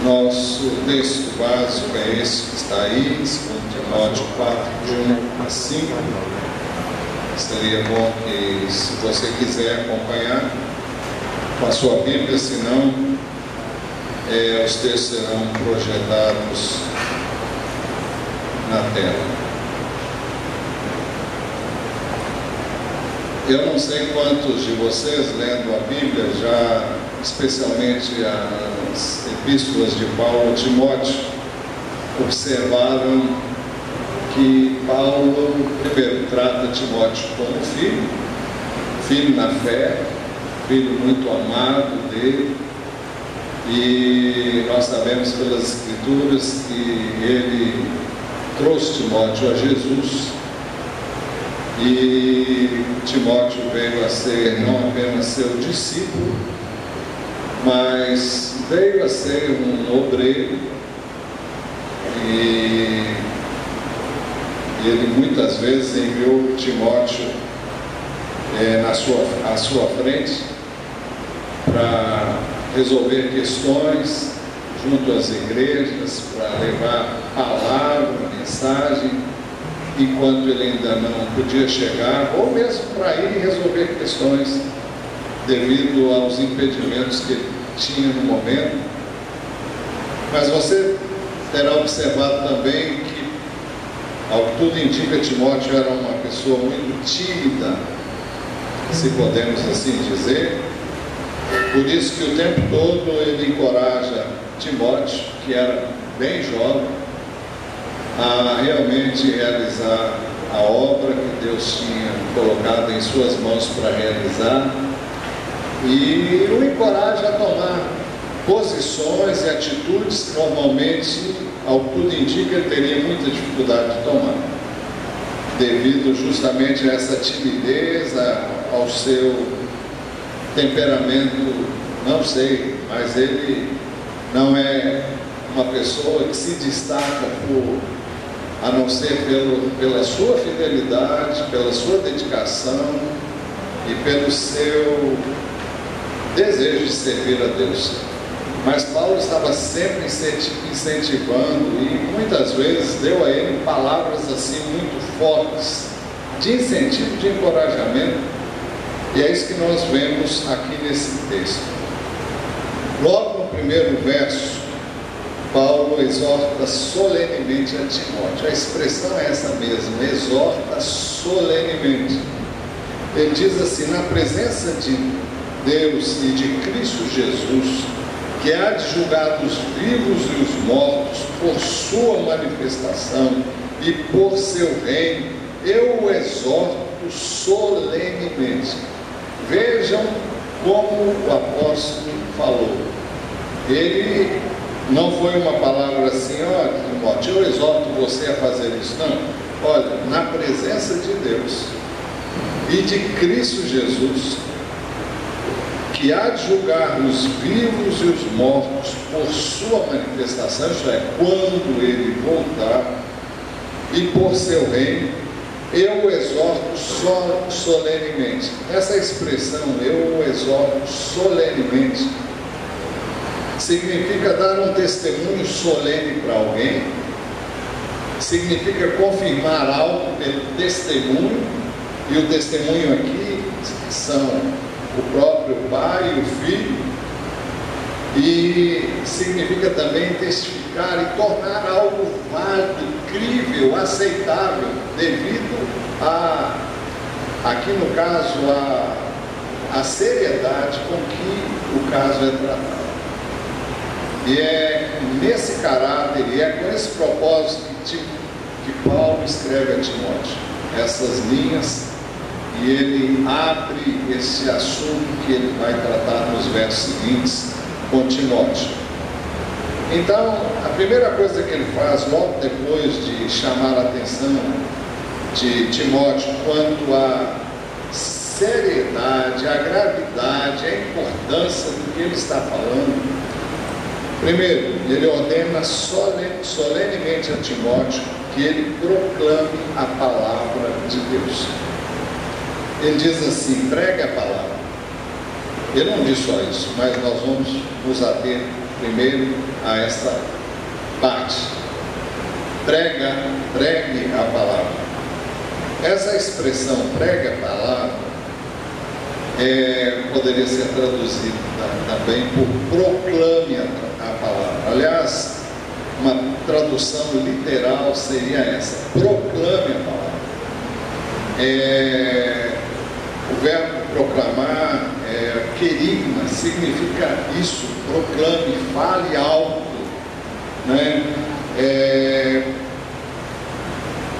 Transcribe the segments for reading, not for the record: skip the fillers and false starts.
Nosso texto básico é esse que está aí, 2 Timóteo 4, de 1 a 5. Seria bom que, se você quiser acompanhar com a sua Bíblia, senão os textos serão projetados na tela. Eu não sei quantos de vocês, lendo a Bíblia, já, especialmente as epístolas de Paulo a Timóteo, observaram que Paulo, primeiro, trata Timóteo como filho na fé, filho muito amado dele, e nós sabemos pelas Escrituras que ele trouxe Timóteo a Jesus, e Timóteo veio a ser não apenas seu discípulo, mas veio a ser um obreiro, e ele muitas vezes enviou Timóteo à sua frente para resolver questões junto às igrejas, para levar palavra, mensagem, enquanto ele ainda não podia chegar, ou mesmo para ir resolver questões devido aos impedimentos que ele tinha no momento. Mas você terá observado também que, ao que tudo indica, Timóteo era uma pessoa muito tímida, se podemos assim dizer. Por isso que o tempo todo ele encoraja Timóteo, que era bem jovem, a realmente realizar a obra que Deus tinha colocado em suas mãos para realizar, e o encoraja a tomar posições e atitudes que normalmente, ao que tudo indica, ele teria muita dificuldade de tomar, devido justamente a essa timidez, ao seu temperamento, não sei, mas ele não é uma pessoa que se destaca a não ser pela sua fidelidade, pela sua dedicação e pelo seu desejo de servir a Deus. Mas Paulo estava sempre incentivando, e muitas vezes deu a ele palavras assim muito fortes, de incentivo, de encorajamento, e é isso que nós vemos aqui nesse texto. Logo no primeiro verso, Paulo exorta solenemente a Timóteo. A expressão é essa mesma, exorta solenemente. Ele diz assim: na presença de Deus e de Cristo Jesus, que há de julgar os vivos e os mortos por sua manifestação e por seu reino, eu o exorto solenemente. Vejam como o apóstolo falou. Ele não foi uma palavra assim: olha, Timóteo, eu exorto você a fazer isso. Não, olha, na presença de Deus e de Cristo Jesus, que há de julgar os vivos e os mortos por sua manifestação, isto é, quando ele voltar, e por seu reino, eu o exorto solenemente. Essa expressão, eu o exorto solenemente, significa dar um testemunho solene para alguém, significa confirmar algo pelo testemunho, e o testemunho aqui são o próprio pai e o filho, e significa também testificar e tornar algo válido, crível, aceitável, devido aqui no caso, a seriedade com que o caso é tratado. E é nesse caráter, e é com esse propósito que Paulo escreve a Timóteo essas linhas, e ele abre esse assunto que ele vai tratar nos versos seguintes com Timóteo. Então, a primeira coisa que ele faz, logo depois de chamar a atenção de Timóteo quanto à seriedade, à gravidade, à importância do que ele está falando, primeiro, ele ordena solenemente a Timóteo que ele proclame a palavra de Deus. Ele diz assim: pregue a palavra. Ele não diz só isso, mas nós vamos nos ater primeiro a esta parte. Pregue a palavra. Essa expressão, pregue a palavra, poderia ser traduzida também por proclame a palavra. Aliás, uma tradução literal seria essa: proclame a palavra. O verbo proclamar, querigma, significa isso: proclame, fale alto, né?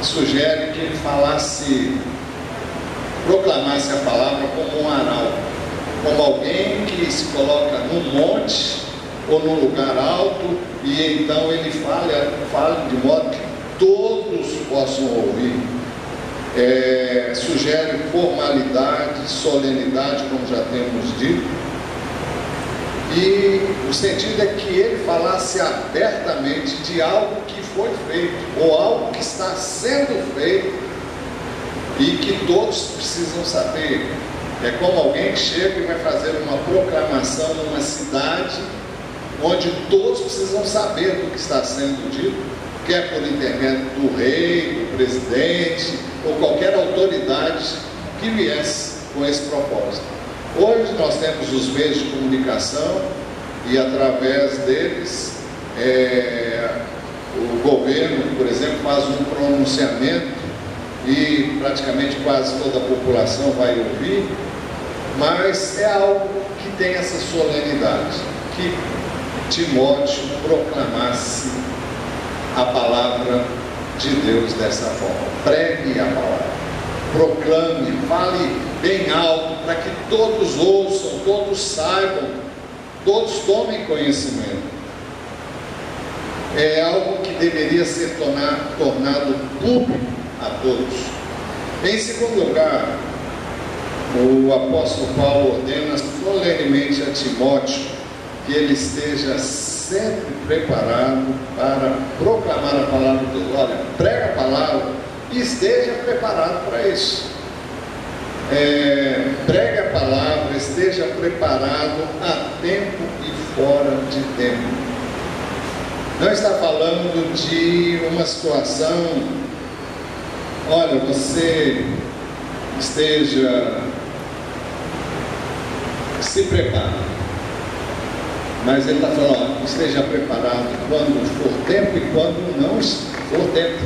Sugere que ele proclamasse a palavra como um arauto, como alguém que se coloca num monte ou num lugar alto e então ele fale de modo que todos possam ouvir. Sugere formalidade, solenidade, como já temos dito, e o sentido é que ele falasse abertamente de algo que foi feito ou algo que está sendo feito e que todos precisam saber. É como alguém que chega e vai fazer uma proclamação numa cidade onde todos precisam saber do que está sendo dito, quer por intermédio do rei, do presidente ou qualquer autoridade que viesse com esse propósito. Hoje nós temos os meios de comunicação e através deles o governo, por exemplo, faz um pronunciamento e praticamente quase toda a população vai ouvir, mas é algo que tem essa solenidade, que Timóteo proclamasse a palavra de Deus dessa forma. Pregue a palavra, proclame, fale bem alto para que todos ouçam, todos saibam, todos tomem conhecimento. É algo que deveria ser tornado público a todos. Em segundo lugar, o apóstolo Paulo ordena solenemente a Timóteo que ele esteja sempre preparado para proclamar a palavra de Deus. Olha, prega a palavra e esteja preparado para isso. Pregue a palavra, esteja preparado a tempo e fora de tempo. Não está falando de uma situação, olha, você esteja, se prepara. Mas ele está falando, ó, esteja preparado quando for tempo e quando não for tempo.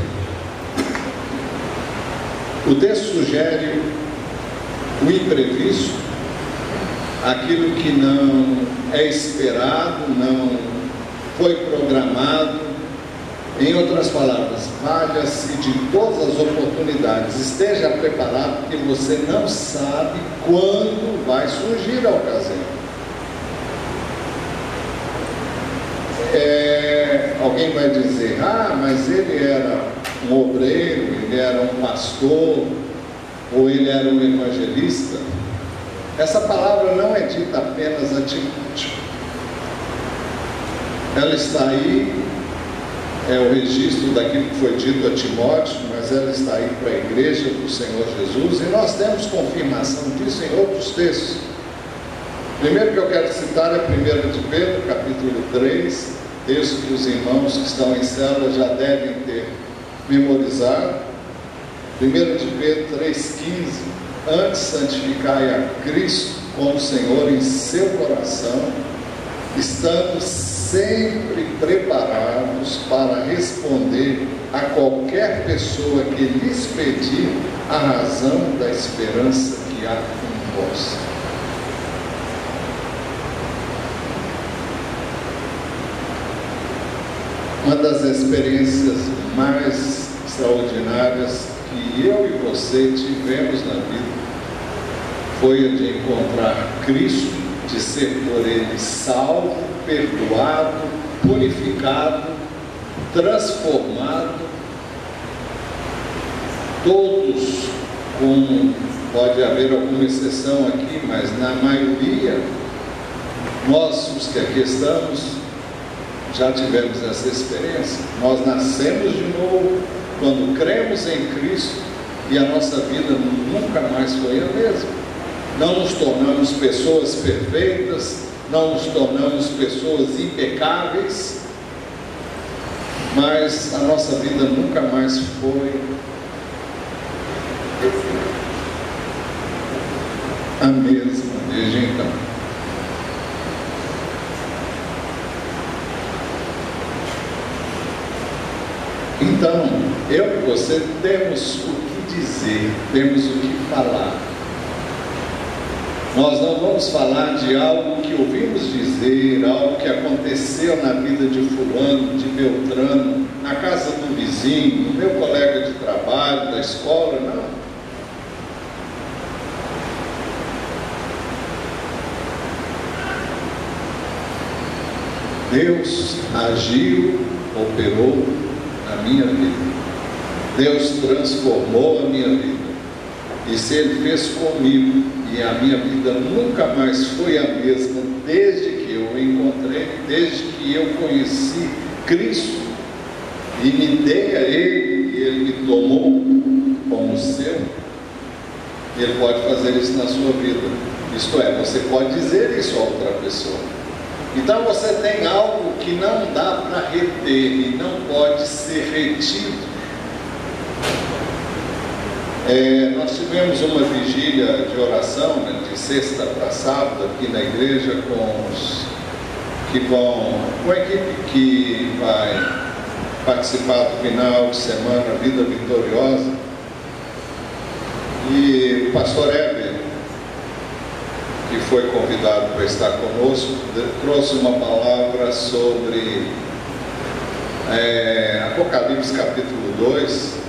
O texto sugere o imprevisto, aquilo que não é esperado, não foi programado. Em outras palavras, valha-se de todas as oportunidades, esteja preparado, porque você não sabe quando vai surgir a ocasião. Alguém vai dizer, mas ele era um obreiro, ele era um pastor, ou ele era um evangelista. Essa palavra não é dita apenas a Timóteo. Ela está aí, é o registro daquilo que foi dito a Timóteo, mas ela está aí para a igreja do Senhor Jesus, e nós temos confirmação disso em outros textos. Primeiro que eu quero citar é 1 de Pedro, capítulo 3, texto que os irmãos que estão em célula já devem ter memorizado. 1 de Pedro 3,15: antes santificai a Cristo como Senhor em seu coração, estando sempre preparados para responder a qualquer pessoa que lhes pedir a razão da esperança que há em vós. Uma das experiências mais extraordinárias que eu e você tivemos na vida foi a de encontrar Cristo, de ser por Ele salvo, perdoado, purificado, transformado. Todos, pode haver alguma exceção aqui, mas na maioria, nós os que aqui estamos, já tivemos essa experiência. Nós nascemos de novo quando cremos em Cristo e a nossa vida nunca mais foi a mesma. Não nos tornamos pessoas perfeitas, não nos tornamos pessoas impecáveis, mas a nossa vida nunca mais foi a mesma desde então. Então, eu e você temos o que dizer, temos o que falar. Nós não vamos falar de algo que ouvimos dizer, algo que aconteceu na vida de fulano, de Beltrano, na casa do vizinho, do meu colega de trabalho, da escola, não. Deus agiu, operou na minha vida. Deus transformou a minha vida. E se Ele fez comigo, e a minha vida nunca mais foi a mesma desde que eu o encontrei, desde que eu conheci Cristo e me dei a Ele, e Ele me tomou como seu, Ele pode fazer isso na sua vida. Isto é, você pode dizer isso a outra pessoa. Então você tem algo que não dá para reter e não pode ser retido. Nós tivemos uma vigília de oração, né, de sexta para sábado aqui na igreja com a equipe que vai participar do final de semana Vida Vitoriosa. E o pastor Heber, que foi convidado para estar conosco, trouxe uma palavra sobre Apocalipse capítulo 2,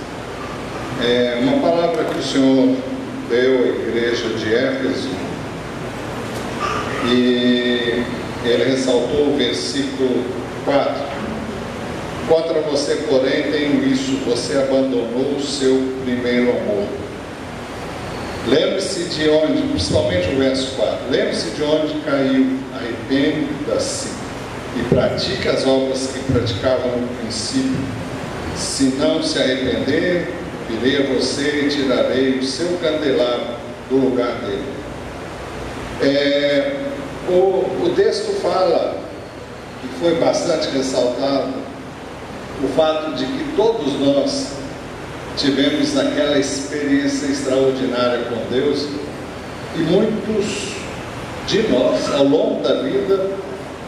uma palavra que o Senhor deu à igreja de Éfeso, e ele ressaltou o versículo 4: contra você, porém, tenho isso, você abandonou o seu primeiro amor. Lembre-se de onde, principalmente o verso 4, lembre-se de onde caiu, arrependa-se e pratique as obras que praticava no princípio. Se não se arrepender, virei a você e tirarei o seu candelabro do lugar dele. O texto fala, e foi bastante ressaltado, o fato de que todos nós tivemos aquela experiência extraordinária com Deus, e muitos de nós, ao longo da vida,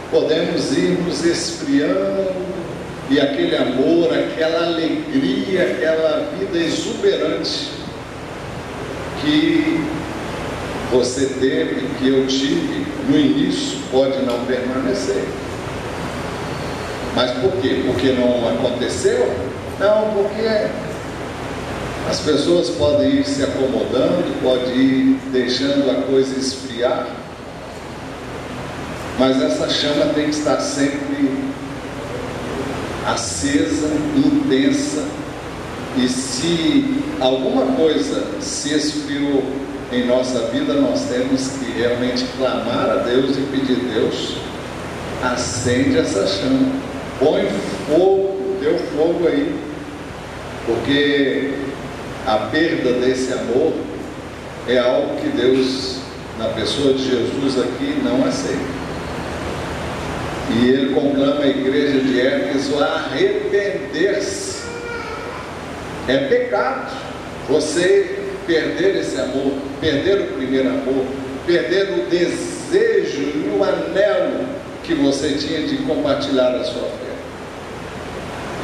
podemos ir nos esfriando, e aquele amor, aquela alegria, aquela vida exuberante que você teve, que eu tive no início, pode não permanecer. Mas por quê? Porque não aconteceu? Não, porque as pessoas podem ir se acomodando, podem ir deixando a coisa esfriar, mas essa chama tem que estar sempre acesa, intensa. E se alguma coisa se esfriou em nossa vida, nós temos que realmente clamar a Deus e pedir: Deus, acende essa chama, põe fogo, deu fogo aí, porque a perda desse amor é algo que Deus, na pessoa de Jesus aqui, não aceita. E ele conclama a igreja de Éfeso a arrepender-se. É pecado você perder esse amor, perder o primeiro amor, perder o desejo e o anelo que você tinha de compartilhar a sua fé.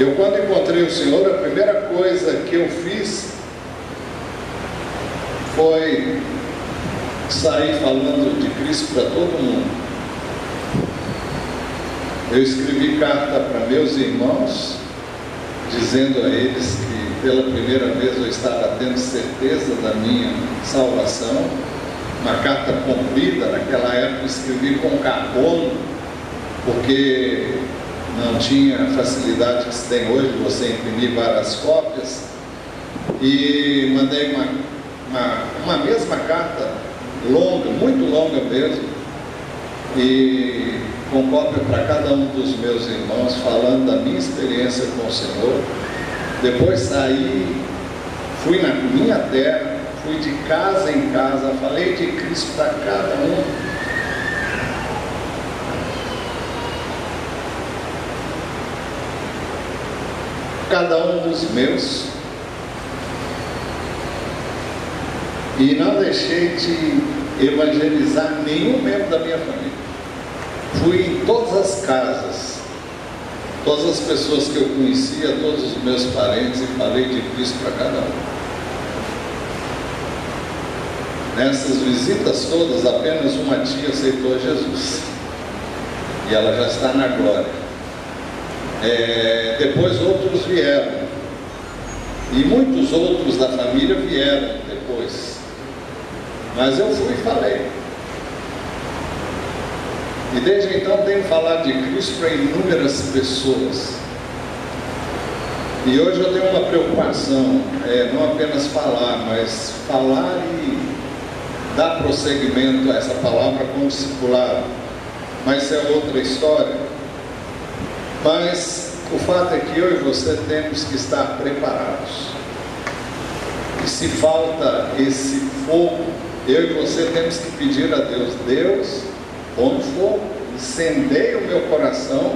Eu, quando encontrei o Senhor, a primeira coisa que eu fiz foi sair falando de Cristo para todo mundo. Eu escrevi carta para meus irmãos, dizendo a eles que pela primeira vez eu estava tendo certeza da minha salvação. Uma carta comprida, naquela época escrevi com carbono, porque não tinha a facilidade que se tem hoje de você imprimir várias cópias, e mandei uma mesma carta, longa, muito longa mesmo, e com cópia para cada um dos meus irmãos, falando da minha experiência com o Senhor. Depois saí, fui na minha terra, fui de casa em casa, falei de Cristo para cada um. cada um dos meus, e não deixei de evangelizar nenhum membro da minha família. Fui em todas as casas, todas as pessoas que eu conhecia, todos os meus parentes, e falei de Cristo para cada um. Nessas visitas todas, apenas uma tia aceitou Jesus, e ela já está na glória. Depois outros vieram, e muitos outros da família vieram depois, mas eu fui e falei, e desde então tenho falado de Cristo para inúmeras pessoas. E hoje eu tenho uma preocupação, não apenas falar, mas falar e dar prosseguimento a essa palavra com discipulado. Mas isso é outra história. Mas o fato é que eu e você temos que estar preparados. E se falta esse fogo, eu e você temos que pedir a Deus: Deus, põe fogo, incendeia o meu coração,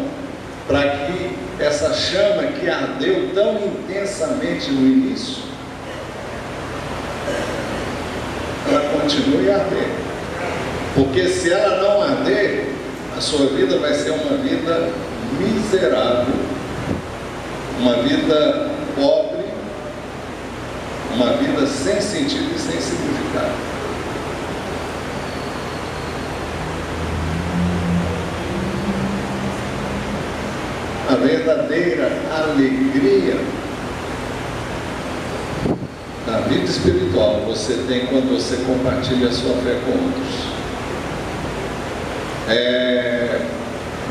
para que essa chama que ardeu tão intensamente no início, ela continue a arder. Porque se ela não arder, a sua vida vai ser uma vida miserável, uma vida pobre, uma vida sem sentido e sem significado. A verdadeira alegria da vida espiritual você tem quando você compartilha a sua fé com outros.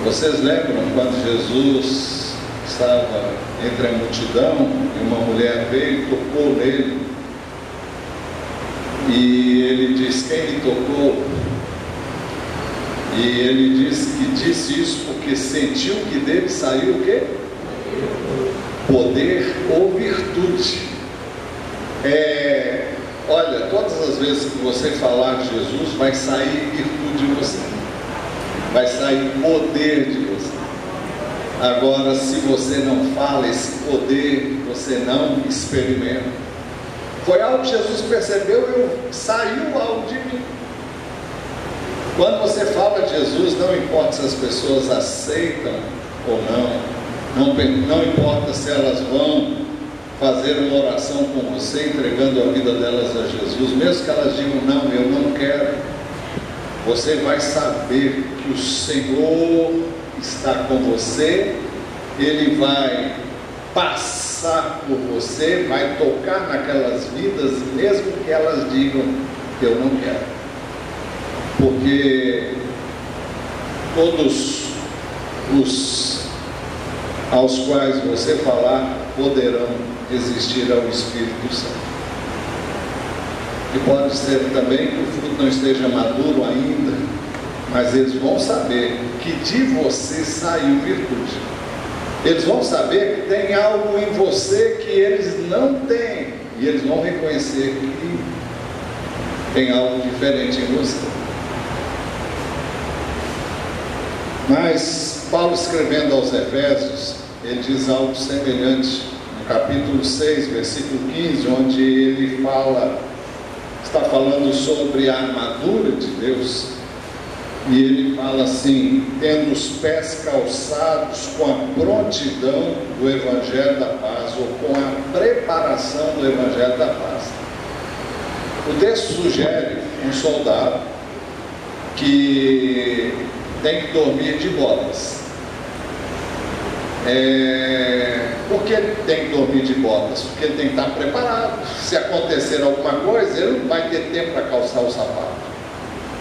Vocês lembram quando Jesus estava entre a multidão e uma mulher veio e tocou nele, e ele diz: quem lhe tocou? E ele disse isso porque sentiu que dele saiu o quê? Poder ou virtude. Olha, todas as vezes que você falar de Jesus, vai sair virtude de você, vai sair poder de você. Agora, se você não fala, esse poder você não experimenta. Foi algo que Jesus percebeu e saiu algo de mim. Quando você fala de Jesus, não importa se as pessoas aceitam ou não importa se elas vão fazer uma oração com você, entregando a vida delas a Jesus, mesmo que elas digam: não, eu não quero, você vai saber que o Senhor está com você, Ele vai passar por você, vai tocar naquelas vidas, mesmo que elas digam: eu não quero. Porque todos os aos quais você falar poderão resistir ao Espírito Santo. E pode ser também que o fruto não esteja maduro ainda, mas eles vão saber que de você saiu virtude. Eles vão saber que tem algo em você que eles não têm, e eles vão reconhecer que tem algo diferente em você. Mas Paulo, escrevendo aos Efésios, ele diz algo semelhante no capítulo 6, versículo 15, onde ele está falando sobre a armadura de Deus, e ele fala assim: tendo os pés calçados com a prontidão do Evangelho da Paz, ou com a preparação do Evangelho da Paz. O texto sugere um soldado que tem que dormir de botas. Por que ele tem que dormir de botas? Porque ele tem que estar preparado. Se acontecer alguma coisa, ele não vai ter tempo para calçar o sapato.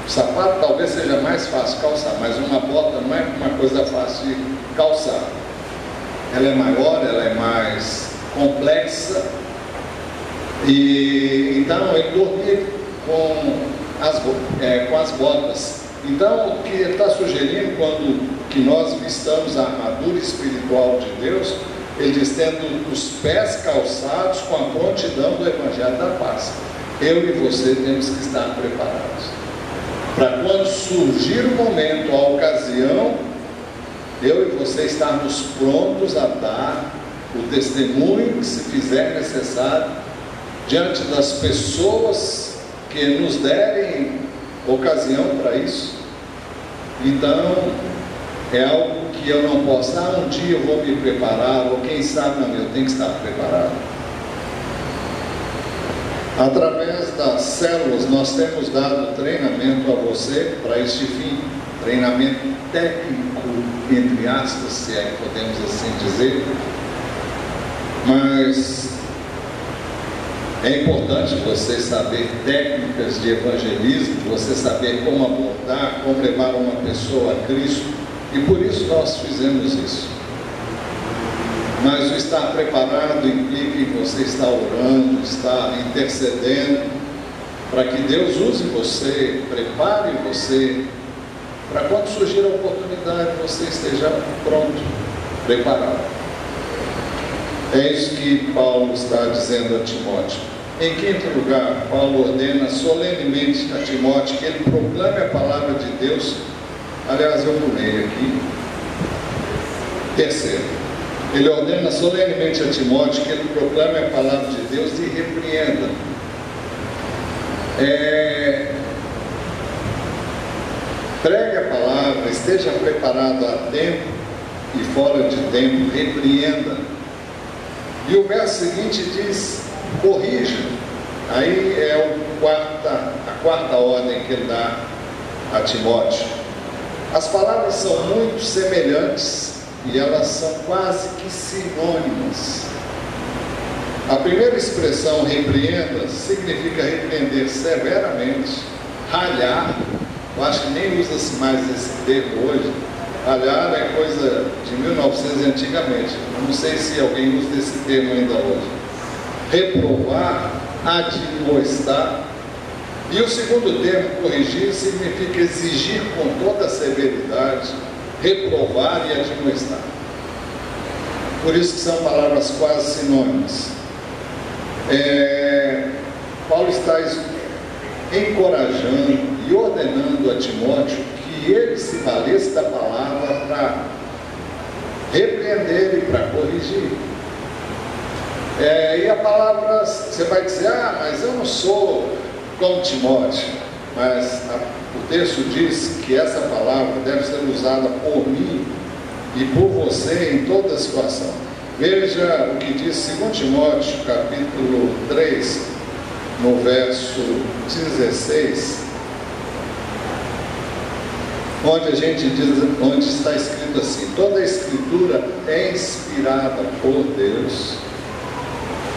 O sapato talvez seja mais fácil calçar, mas uma bota não é uma coisa fácil de calçar. Ela é maior, ela é mais complexa, e então ele dormia com as botas. Então, o que ele está sugerindo, quando que nós vistamos a armadura espiritual de Deus, ele diz: tendo os pés calçados com a prontidão do Evangelho da Paz. Eu e você temos que estar preparados, para quando surgir o momento, a ocasião, eu e você estarmos prontos a dar o testemunho que se fizer necessário diante das pessoas que nos derem ocasião para isso. Então, é algo que eu não posso, um dia eu vou me preparar, ou quem sabe, não, eu tenho que estar preparado. Através das células, nós temos dado treinamento a você para este fim, treinamento técnico, entre aspas, se é que podemos assim dizer, mas é importante você saber técnicas de evangelismo, você saber como abordar, como levar uma pessoa a Cristo, e por isso nós fizemos isso. Mas o estar preparado implica em você estar orando, estar intercedendo, para que Deus use você, prepare você, para quando surgir a oportunidade, você esteja pronto, preparado. É isso que Paulo está dizendo a Timóteo. Em quinto lugar, Paulo ordena solenemente a Timóteo que ele proclame a palavra de Deus. Aliás, eu pulei aqui. Terceiro, ele ordena solenemente a Timóteo que ele proclame a palavra de Deus e repreenda. Pregue a palavra, esteja preparado a tempo e fora de tempo, repreenda. E o verso seguinte diz, corrija. Aí é a quarta ordem que ele dá a Timóteo. As palavras são muito semelhantes e elas são quase que sinônimas. A primeira expressão, repreenda, significa repreender severamente, ralhar. Eu acho que nem usa-se mais esse termo hoje. Ralhar é coisa de 1900 antigamente. Eu não sei se alguém usa esse termo ainda hoje. Reprovar, admoestar. E o segundo termo, corrigir, significa exigir com toda severidade, reprovar e admoestar. Por isso que são palavras quase sinônimas. Paulo está encorajando e ordenando a Timóteo que ele se valesse da palavra para repreender e para corrigir. E a palavra, você vai dizer, mas eu não sou como Timóteo. Mas o texto diz que essa palavra deve ser usada por mim e por você em toda situação. Veja o que diz 2 Timóteo, capítulo 3, no verso 16, onde está escrito assim: toda a escritura é inspirada por Deus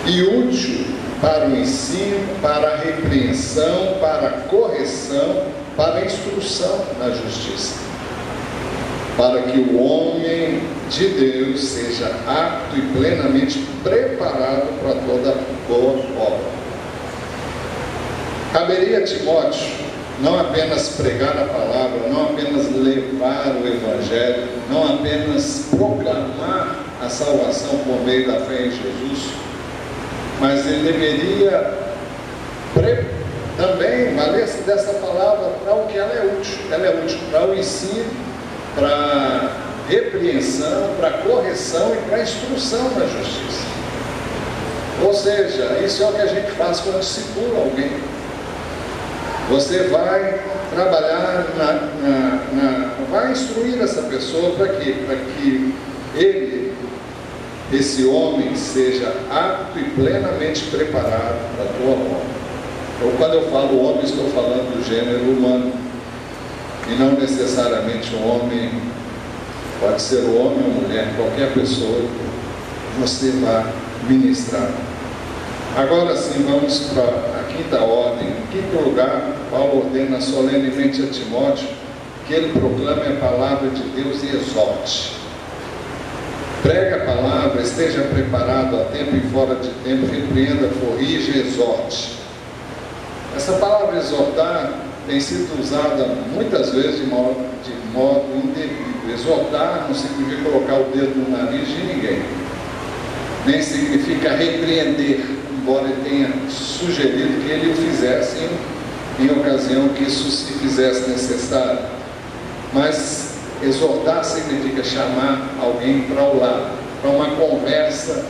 e útil para o ensino, para a repreensão, para a correção, para a instrução na justiça, para que o homem de Deus seja apto e plenamente preparado para toda boa obra. Caberia a Timóteo não apenas pregar a palavra, não apenas levar o Evangelho, não apenas proclamar a salvação por meio da fé em Jesus, mas ele deveria também valer-se dessa palavra para o que ela é útil. Ela é útil para o ensino, para a repreensão, para a correção e para a instrução na justiça. Ou seja, isso é o que a gente faz quando discipula alguém. Você vai trabalhar, vai instruir essa pessoa para quê? Para que esse homem seja apto e plenamente preparado para a tua obra. Então, quando eu falo homem, estou falando do gênero humano, e não necessariamente um homem, pode ser o homem ou mulher, qualquer pessoa que você vai ministrar. Agora sim, vamos para a quinta ordem. Em quinto lugar, Paulo ordena solenemente a Timóteo que ele proclame a palavra de Deus e exorte. Pregue a palavra, esteja preparado a tempo e fora de tempo, repreenda, corrija e exorte. Essa palavra exortar tem sido usada muitas vezes de modo indevido. Exortar não significa colocar o dedo no nariz de ninguém, nem significa repreender, embora ele tenha sugerido que ele o fizesse em ocasião que isso se fizesse necessário. Mas exortar significa chamar alguém para o lado, para uma conversa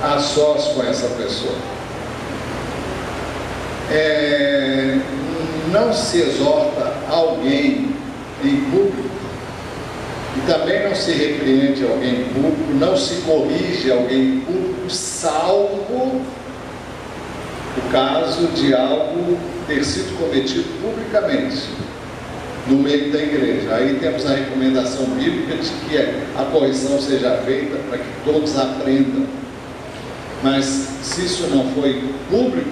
a sós com essa pessoa. Não se exorta alguém em público, e também não se repreende alguém em público, não se corrige alguém em público, salvo o caso de algo ter sido cometido publicamente, no meio da igreja. Aí temos a recomendação bíblica de que a correção seja feita para que todos aprendam. Mas se isso não foi público,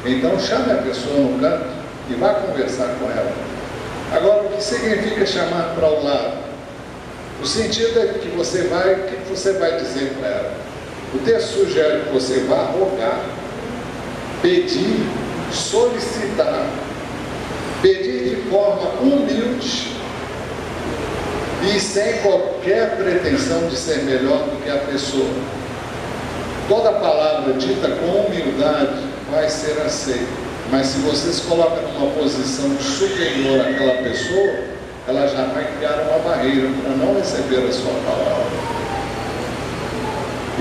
então chame a pessoa no canto e vá conversar com ela. Agora, o que significa chamar para o lado? O sentido é que você vai, o que você vai dizer para ela? O texto sugere que você vá rogar, pedir, solicitar, pedir de forma humilde e sem qualquer pretensão de ser melhor do que a pessoa. Toda palavra dita com humildade vai ser aceita, mas se você se coloca numa posição superior àquela pessoa, ela já vai criar uma barreira para não receber a sua palavra.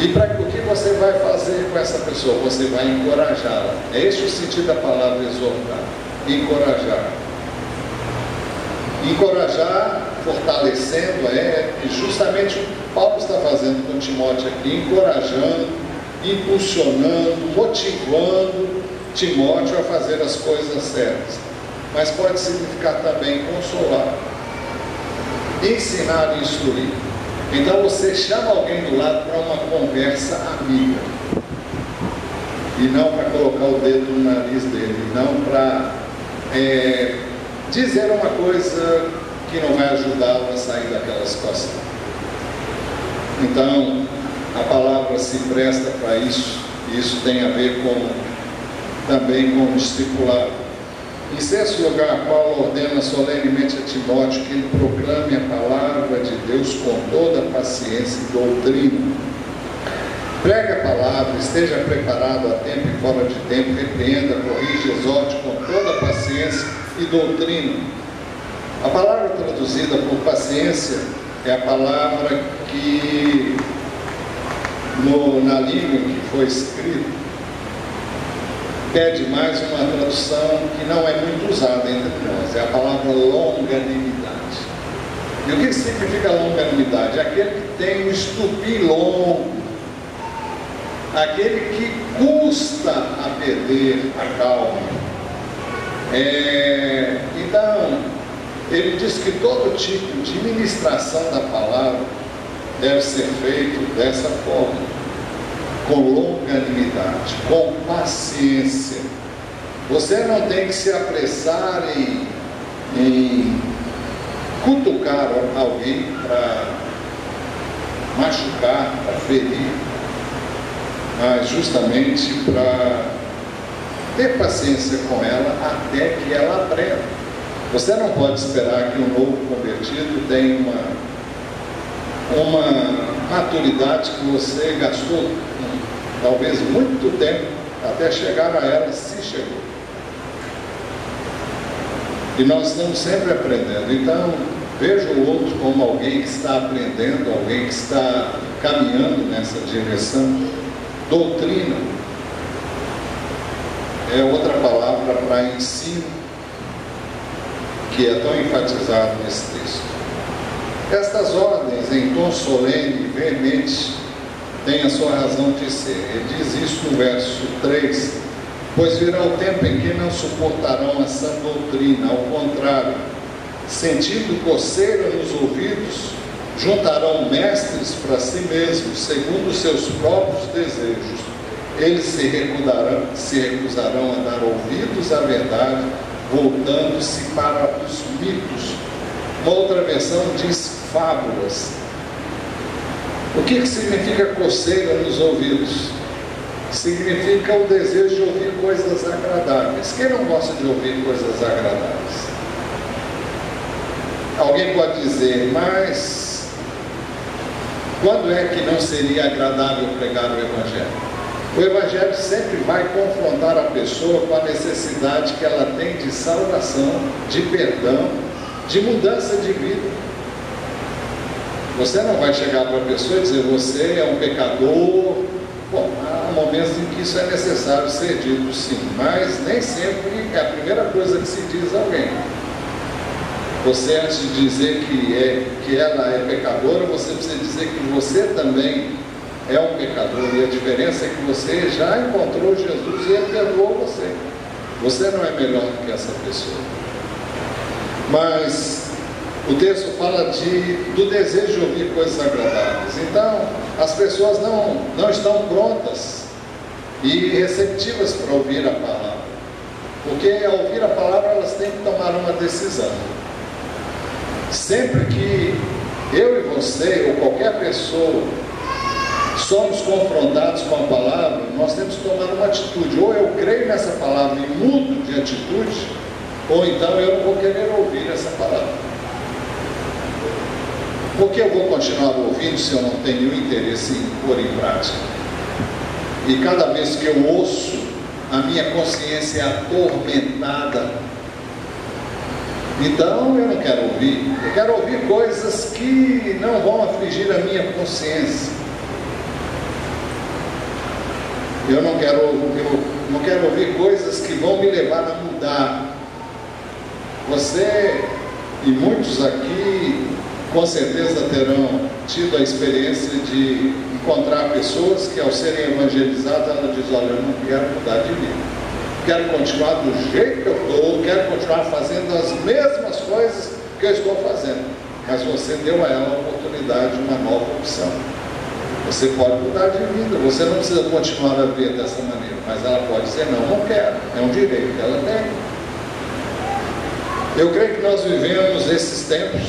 E para o que você vai fazer com essa pessoa? Você vai encorajá-la. É esse o sentido da palavra exortar. Encorajar. Encorajar, fortalecendo, justamente o que Paulo está fazendo com Timóteo aqui, encorajando, impulsionando, motivando Timóteo a fazer as coisas certas. Mas pode significar também consolar, ensinar e instruir. Então você chama alguém do lado para uma conversa amiga, e não para colocar o dedo no nariz dele, não para dizer uma coisa que não vai ajudá-lo a sair daquela situação. Então a palavra se presta para isso, e isso tem a ver também com o discipulado. Em sexto lugar, Paulo ordena solenemente a Timóteo que ele proclame a palavra de Deus com toda paciência e doutrina. Pregue a palavra, esteja preparado a tempo e fora de tempo, repreenda, corrija, exorte com toda paciência e doutrina. A palavra traduzida por paciência é a palavra que, na língua em que foi escrito, pede mais uma tradução que não é muito usada entre nós, é a palavra longanimidade. E o que significa longanimidade? É aquele que tem um estupim longo, aquele que custa a perder a calma. Então, ele diz que todo tipo de ministração da palavra deve ser feito dessa forma, com longanimidade, com paciência. Você não tem que se apressar em cutucar alguém para machucar, para ferir, mas justamente para ter paciência com ela até que ela aprenda. Você não pode esperar que um novo convertido tenha uma maturidade que você gastou talvez muito tempo até chegar a ela, se chegou. E nós estamos sempre aprendendo. Então, veja o outro como alguém que está aprendendo, alguém que está caminhando nessa direção. Doutrina é outra palavra para ensino, que é tão enfatizado nesse texto. Estas ordens, em tom solene e veemente, têm a sua razão de ser. Ele diz isso no verso 3: pois virá o tempo em que não suportarão a sã doutrina, ao contrário, sentindo coceira nos ouvidos, juntarão mestres para si mesmos, segundo os seus próprios desejos. Eles se recusarão a dar ouvidos à verdade, voltando-se para os mitos. Uma outra versão diz fábulas. O que significa coceira nos ouvidos? Significa o desejo de ouvir coisas agradáveis. Quem não gosta de ouvir coisas agradáveis? Alguém pode dizer, mas quando é que não seria agradável pregar o Evangelho? O Evangelho sempre vai confrontar a pessoa com a necessidade que ela tem de salvação, de perdão, de mudança de vida. Você não vai chegar para a pessoa e dizer, você é um pecador. Bom, há momentos em que isso é necessário ser dito, sim, mas nem sempre é a primeira coisa que se diz a alguém. Você, antes de dizer que ela é pecadora, você precisa dizer que você também é um pecador, e a diferença é que você já encontrou Jesus e Ele perdoou você. Você não é melhor do que essa pessoa. Mas o texto fala do desejo de ouvir coisas agradáveis. Então, as pessoas não estão prontas e receptivas para ouvir a palavra. Porque ao ouvir a palavra, elas têm que tomar uma decisão. Sempre que eu e você, ou qualquer pessoa, somos confrontados com a palavra, nós temos que tomar uma atitude. Ou eu creio nessa palavra e mudo de atitude, ou então eu não vou querer ouvir essa palavra. Por que eu vou continuar ouvindo se eu não tenho interesse em pôr em prática? E cada vez que eu ouço, a minha consciência é atormentada. Então eu não quero ouvir. Eu quero ouvir coisas que não vão afligir a minha consciência. Eu não quero ouvir coisas que vão me levar a mudar. Você e muitos aqui com certeza terão tido a experiência de encontrar pessoas que, ao serem evangelizadas, ela diz, olha, eu não quero mudar de vida, quero continuar do jeito que eu estou, quero continuar fazendo as mesmas coisas que eu estou fazendo. Mas você deu a ela a oportunidade de uma nova opção. Você pode mudar de vida, você não precisa continuar a ver dessa maneira, mas ela pode dizer, não quero, é um direito que ela tem. Eu creio que nós vivemos esses tempos.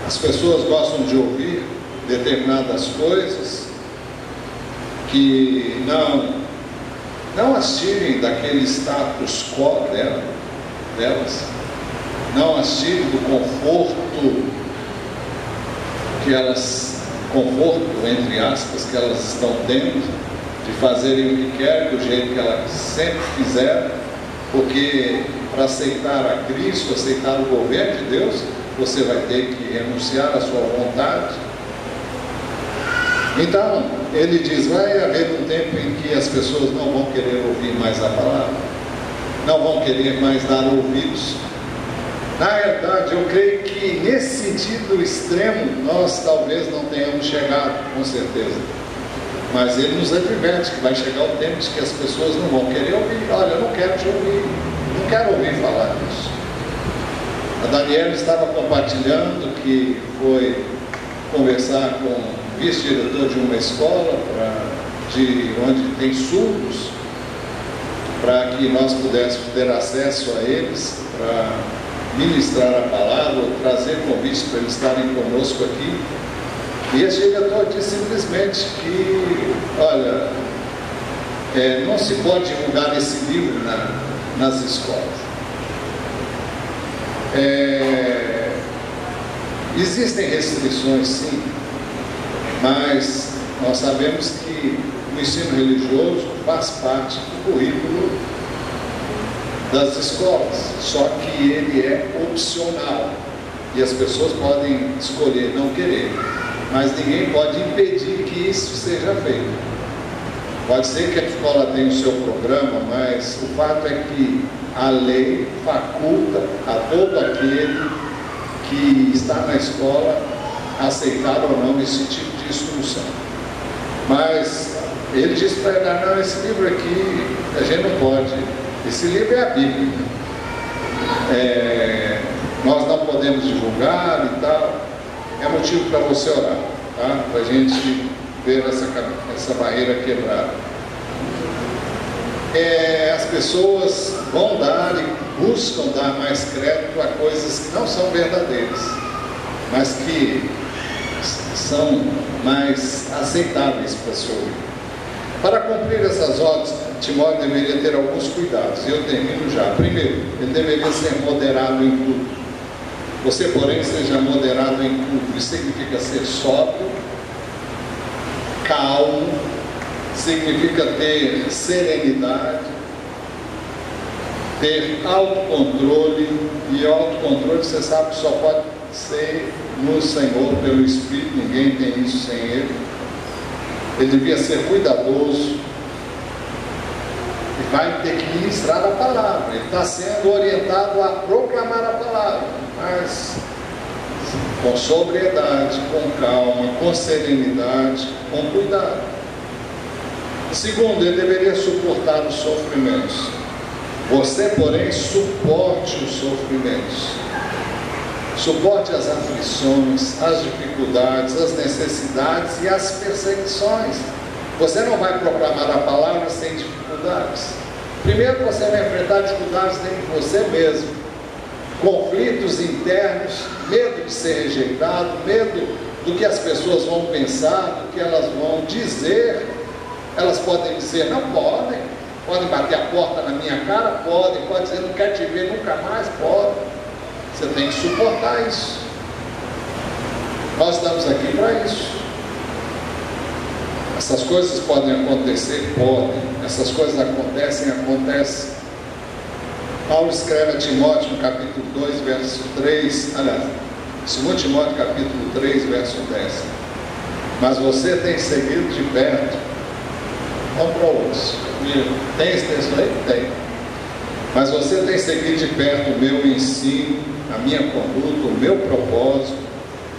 As pessoas gostam de ouvir determinadas coisas que não as tirem daquele status quo delas, não as tirem do conforto entre aspas, que elas estão tendo, de fazerem o que querem, do jeito que elas sempre fizeram, porque para aceitar a Cristo, aceitar o governo de Deus, você vai ter que renunciar à sua vontade. Então, ele diz, vai haver um tempo em que as pessoas não vão querer ouvir mais a palavra, não vão querer mais dar ouvidos. Na verdade, eu creio que nesse sentido extremo, nós talvez não tenhamos chegado, com certeza. Mas ele nos adverte que vai chegar o tempo de que as pessoas não vão querer ouvir. Olha, eu não quero te ouvir, não quero ouvir falar disso. A Daniela estava compartilhando que foi conversar com o vice-diretor de uma escola onde tem surdos, para que nós pudéssemos ter acesso a eles, para ministrar a palavra, trazer convites para eles estarem conosco aqui. E esse diretor disse simplesmente que, olha, não se pode divulgar esse livro nas escolas. Existem restrições, sim, mas nós sabemos que o ensino religioso faz parte do currículo das escolas, só que ele é opcional e as pessoas podem escolher não querer, mas ninguém pode impedir que isso seja feito. Pode ser que a escola tenha o seu programa, mas o fato é que a lei faculta a todo aquele que está na escola aceitar ou não esse tipo de instrução. Mas ele disse para ela, não, esse livro aqui a gente não pode, esse livro é a Bíblia, nós não podemos divulgar e tal. É motivo para você orar, tá? Para a gente ver essa barreira quebrada. As pessoas vão dar e buscam dar mais crédito a coisas que não são verdadeiras, mas que são mais aceitáveis para se ouvir. Para cumprir essas ordens, Timóteo deveria ter alguns cuidados, e eu termino já. Primeiro, ele deveria ser moderado em tudo. Você, porém, seja moderado em tudo. Isso significa ser sóbrio, calmo, significa ter serenidade, ter autocontrole, e autocontrole, você sabe, só pode ser no Senhor pelo Espírito, ninguém tem isso sem Ele. Ele devia ser cuidadoso e vai ter que ministrar a palavra. Ele está sendo orientado a proclamar a palavra, mas com sobriedade, com calma, com serenidade, com cuidado. Segundo, ele deveria suportar os sofrimentos. Você, porém, suporte os sofrimentos. Suporte as aflições, as dificuldades, as necessidades e as perseguições. Você não vai proclamar a palavra sem dificuldades. Primeiro você vai enfrentar dificuldades dentro de você mesmo. Conflitos internos, medo de ser rejeitado, medo do que as pessoas vão pensar, do que elas vão dizer. Elas podem dizer, não podem bater a porta na minha cara, podem dizer, não quero te ver nunca mais, podem. Você tem que suportar isso. Nós estamos aqui para isso. Essas coisas podem acontecer? Podem. Essas coisas acontecem. Paulo escreve a Timóteo no capítulo 2, verso 3, aliás, 2 Timóteo capítulo 3, verso 10. Mas você tem seguido de perto. Vamos para outros. Tem esse texto aí? Tem. Mas você tem seguido de perto o meu ensino, a minha conduta, o meu propósito,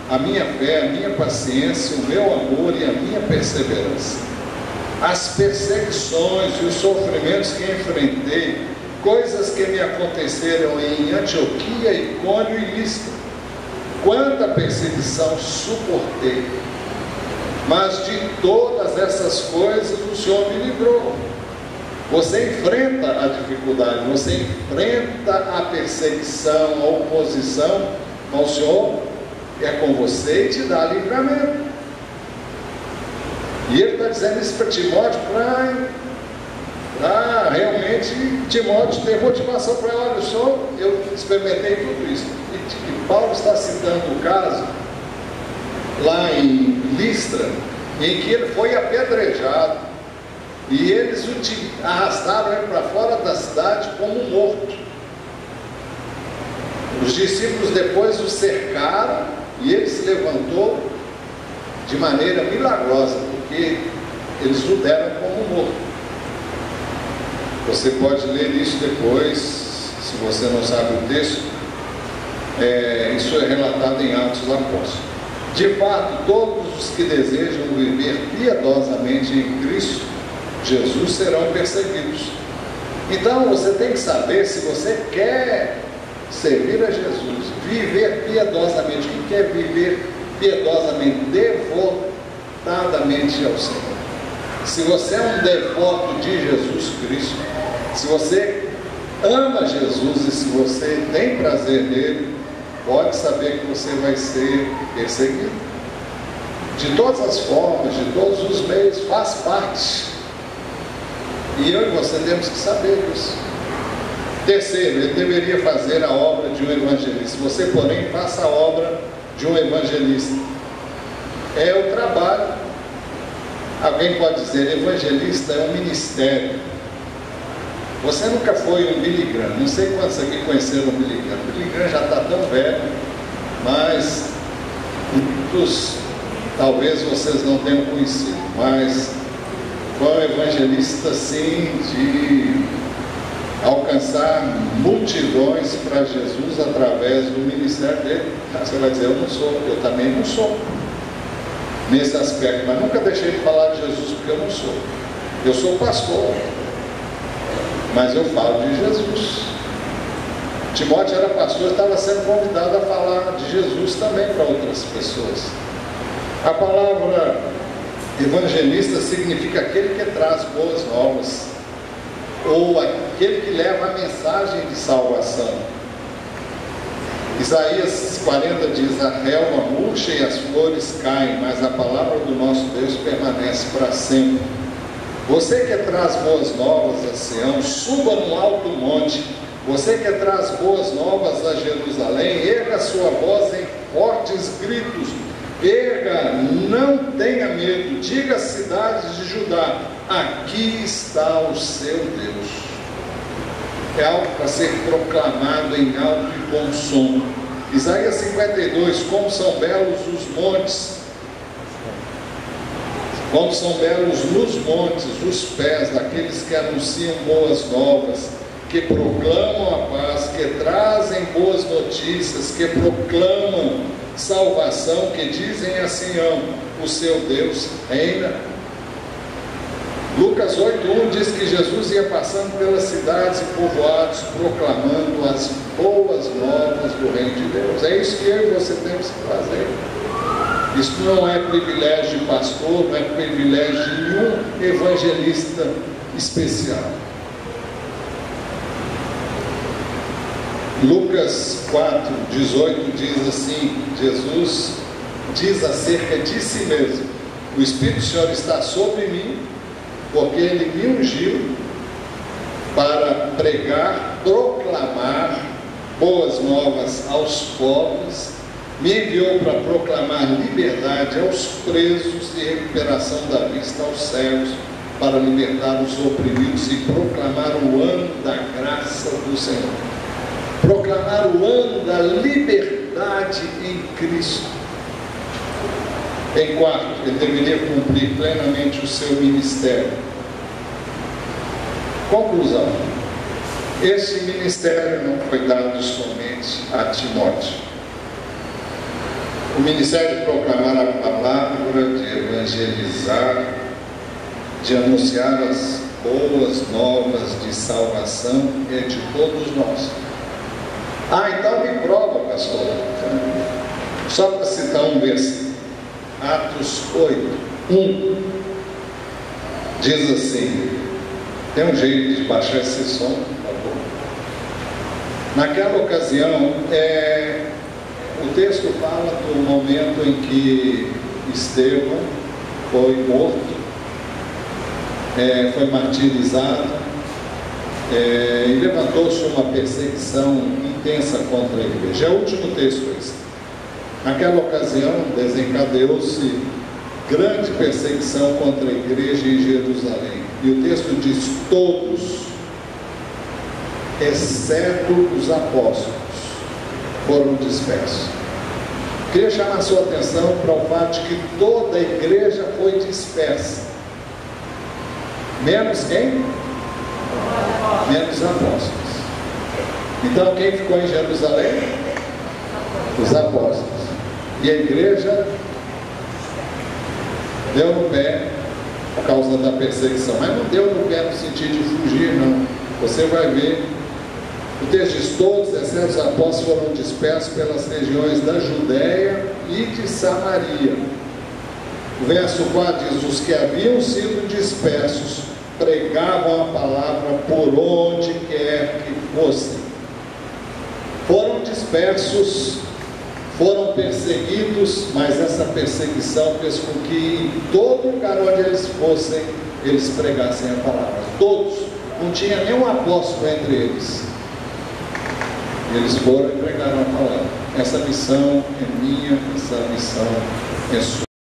a minha fé, a minha paciência, o meu amor e a minha perseverança. As perseguições e os sofrimentos que enfrentei, coisas que me aconteceram em Antioquia, Icônio e Listra. Quanta perseguição suportei. Mas de todas essas coisas o Senhor me livrou. Você enfrenta a dificuldade, você enfrenta a perseguição, a oposição, mas o Senhor é com você e te dá livramento. E ele está dizendo isso para Timóteo, para realmente Timóteo ter motivação para ele. Olha, Senhor, eu experimentei tudo isso. E Paulo está citando o caso lá em Listra, em que ele foi apedrejado. E eles arrastaram ele para fora da cidade como morto. Os discípulos depois o cercaram e ele se levantou de maneira milagrosa, porque eles o deram como morto. Você pode ler isso depois, se você não sabe o texto. Isso é relatado em Atos dos Apóstolos. De fato, todos os que desejam viver piedosamente em Cristo Jesus serão perseguidos. Então você tem que saber se você quer servir a Jesus, viver piedosamente. O que é viver piedosamente? Devotadamente ao Senhor. Se você é um devoto de Jesus Cristo, se você ama Jesus e se você tem prazer nele, pode saber que você vai ser perseguido. De todas as formas, de todos os meios, faz parte. E eu e você temos que saber disso. Terceiro, ele deveria fazer a obra de um evangelista. Você, porém, faça a obra de um evangelista. É o trabalho. Alguém pode dizer, evangelista é um ministério. Você nunca foi um Billy Graham. Não sei quantos aqui conheceram o Billy Graham. O Billy Graham já está tão velho, mas muitos, talvez vocês não tenham conhecido, mas foi um evangelista, assim, de alcançar multidões para Jesus através do ministério dele. Você vai dizer, eu não sou, eu também não sou nesse aspecto, mas nunca deixei de falar de Jesus, porque eu não sou. Eu sou pastor, mas eu falo de Jesus. Timóteo era pastor, estava sendo convidado a falar de Jesus também para outras pessoas. A palavra evangelista significa aquele que traz boas novas, ou aquele que leva a mensagem de salvação. Isaías 40 diz, a relva murcha e as flores caem, mas a palavra do nosso Deus permanece para sempre. Você que traz boas novas a Sião, suba no alto monte. Você que traz boas novas a Jerusalém, erga sua voz em fortes gritos. Erga, não tenha medo, diga às cidades de Judá, aqui está o seu Deus. É algo para ser proclamado em alto e bom som. Isaías 52, como são belos os montes, como são belos nos montes os pés daqueles que anunciam boas novas, que proclamam a paz, que trazem boas notícias, que proclamam salvação, que dizem a Sião: o seu Deus reina. Lucas 8:1 diz que Jesus ia passando pelas cidades e povoados, proclamando as boas novas do reino de Deus. É isso que eu e você temos que fazer. Isso não é privilégio de pastor, não é privilégio de nenhum evangelista especial. Lucas 4:18 diz assim: Jesus diz acerca de si mesmo: o Espírito do Senhor está sobre mim, porque Ele me ungiu para pregar, proclamar boas novas aos pobres, me enviou para proclamar liberdade aos presos e recuperação da vista aos cegos, para libertar os oprimidos e proclamar o ano da graça do Senhor. Proclamar o ano da liberdade em Cristo. Em quarto, ele deveria cumprir plenamente o seu ministério. Conclusão: esse ministério não foi dado somente a Timóteo. O ministério de proclamar a palavra, de evangelizar, de anunciar as boas novas de salvação é de todos nós. Então me prova, pastor. Só para citar um versículo. Atos 8:1 diz assim: tem um jeito de baixar esse som, por favor. Naquela ocasião, o texto fala do momento em que Estevão foi morto, foi martirizado, e levantou-se uma perseguição intensa contra a igreja. É o último texto esse. Naquela ocasião, desencadeou-se grande perseguição contra a igreja em Jerusalém. E o texto diz: todos, exceto os apóstolos, foram dispersos. Queria chamar a sua atenção para o fato de que toda a igreja foi dispersa. Menos quem? Menos os apóstolos. Então quem ficou em Jerusalém? Os apóstolos. E a igreja deu no pé por causa da perseguição. Mas não deu no pé no sentido de fugir, não. Você vai ver. O texto diz: todos, exceto os apóstolos, foram dispersos pelas regiões da Judéia e de Samaria. O verso 4 diz: os que haviam sido dispersos pregavam a palavra por onde quer que fossem. Foram dispersos, foram perseguidos, mas essa perseguição fez com que em todo lugar onde eles fossem, eles pregassem a palavra. Todos, não tinha nenhum apóstolo entre eles. Eles foram e pregaram a palavra. Essa missão é minha, essa missão é sua.